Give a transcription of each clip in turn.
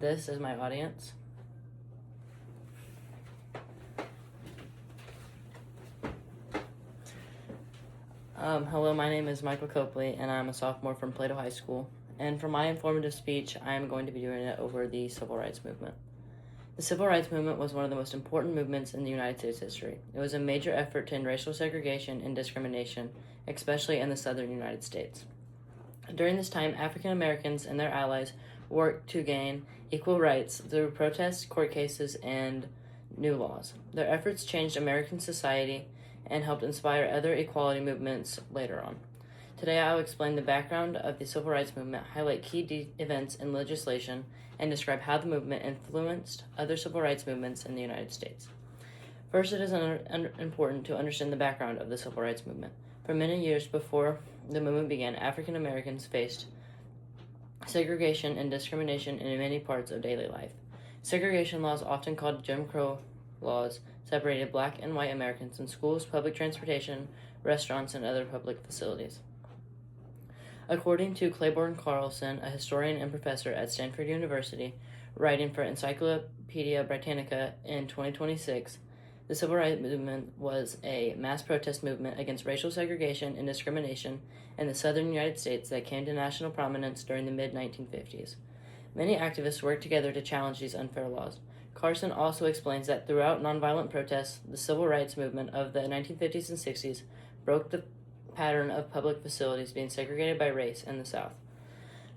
This is my audience. Hello, my name is Michael Copley, and I'm a sophomore from Plato High School. And for my informative speech, I am going to be doing it over the Civil Rights Movement. The Civil Rights Movement was one of the most important movements in the United States history. It was a major effort to end racial segregation and discrimination, especially in the southern United States. During this time, African Americans and their allies worked to gain equal rights through protests, court cases, and new laws. Their efforts changed American society and helped inspire other equality movements later on. Today, I will explain the background of the Civil Rights Movement, highlight key events and legislation, and describe how the movement influenced other civil rights movements in the United States. First, it is important to understand the background of the Civil Rights Movement. For many years before the movement began, African Americans faced segregation and discrimination in many parts of daily life. Segregation laws, often called Jim Crow laws, separated black and white Americans in schools, public transportation, restaurants, and other public facilities. According to Claiborne Carlson, a historian and professor at Stanford University, writing for Encyclopedia Britannica in 2026, the Civil Rights Movement was a mass protest movement against racial segregation and discrimination in the southern United States that came to national prominence during the mid-1950s. Many activists worked together to challenge these unfair laws. Carson also explains that throughout nonviolent protests, the civil rights movement of the 1950s and 60s broke the pattern of public facilities being segregated by race in the South.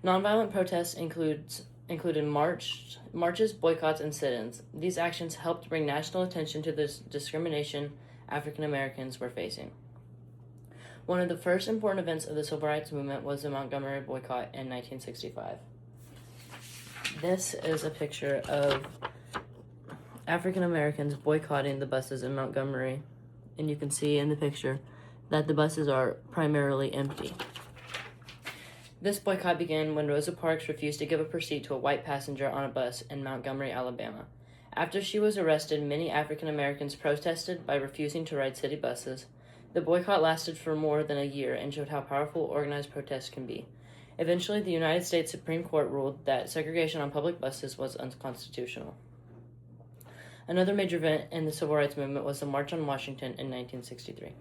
Nonviolent protests included marches, boycotts, and sit-ins. These actions helped bring national attention to the discrimination African Americans were facing. One of the first important events of the Civil Rights Movement was the Montgomery boycott in 1965. This is a picture of African Americans boycotting the buses in Montgomery, and you can see in the picture that the buses are primarily empty. This boycott began when Rosa Parks refused to give up her seat to a white passenger on a bus in Montgomery, Alabama. After she was arrested, many African Americans protested by refusing to ride city buses. The boycott lasted for more than a year and showed how powerful organized protests can be. Eventually, the United States Supreme Court ruled that segregation on public buses was unconstitutional. Another major event in the Civil Rights Movement was the March on Washington in 1963.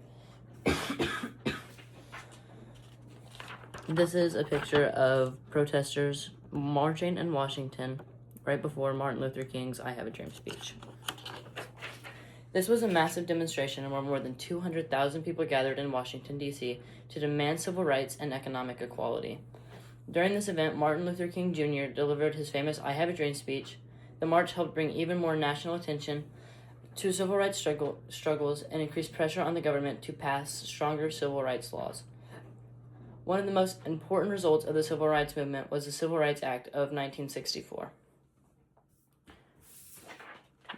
This is a picture of protesters marching in Washington right before Martin Luther King's I Have a Dream speech. This was a massive demonstration where more than 200,000 people gathered in Washington, D.C. to demand civil rights and economic equality. During this event, Martin Luther King Jr. delivered his famous I Have a Dream speech. The march helped bring even more national attention to civil rights struggles and increased pressure on the government to pass stronger civil rights laws. One of the most important results of the Civil Rights Movement was the Civil Rights Act of 1964.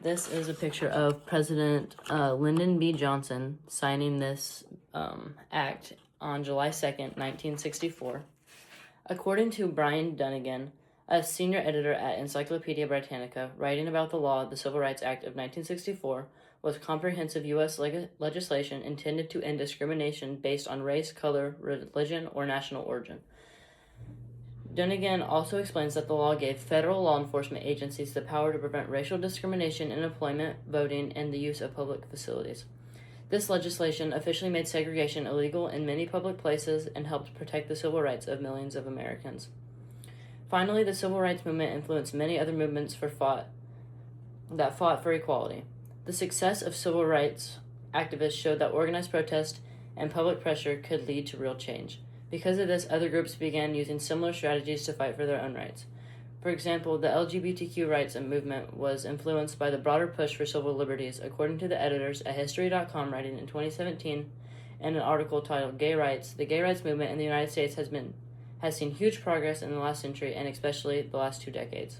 This is a picture of President Lyndon B. Johnson signing this act on July 2nd, 1964. According to Brian Dunnigan, a senior editor at Encyclopedia Britannica, writing about the law, the Civil Rights Act of 1964 was comprehensive U.S. legislation intended to end discrimination based on race, color, religion, or national origin. Dunnigan also explains that the law gave federal law enforcement agencies the power to prevent racial discrimination in employment, voting, and the use of public facilities. This legislation officially made segregation illegal in many public places and helped protect the civil rights of millions of Americans. Finally, the Civil Rights Movement influenced many other movements that fought for equality. The success of civil rights activists showed that organized protest and public pressure could lead to real change. Because of this, other groups began using similar strategies to fight for their own rights. For example, the LGBTQ rights movement was influenced by the broader push for civil liberties, according to the editors at History.com writing in 2017 in an article titled Gay Rights. The gay rights movement in the United States has seen huge progress in the last century and especially the last 2 decades.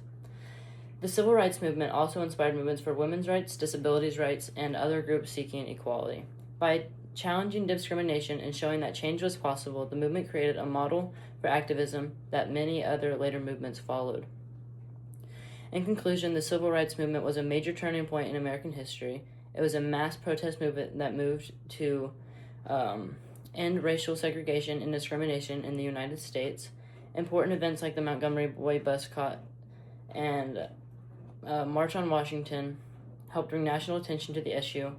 The civil rights movement also inspired movements for women's rights, disabilities rights, and other groups seeking equality. By challenging discrimination and showing that change was possible, the movement created a model for activism that many other later movements followed. In conclusion, the civil rights movement was a major turning point in American history. It was a mass protest movement that moved to end racial segregation and discrimination in the United States. Important events like the Montgomery boycott and March on Washington helped bring national attention to the issue.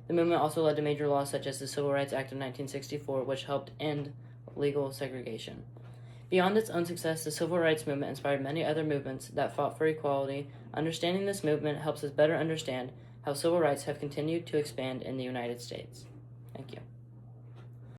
The movement also led to major laws such as the Civil Rights Act of 1964, which helped end legal segregation. Beyond its own success, the Civil Rights Movement inspired many other movements that fought for equality. Understanding this movement helps us better understand how civil rights have continued to expand in the United States. Thank you.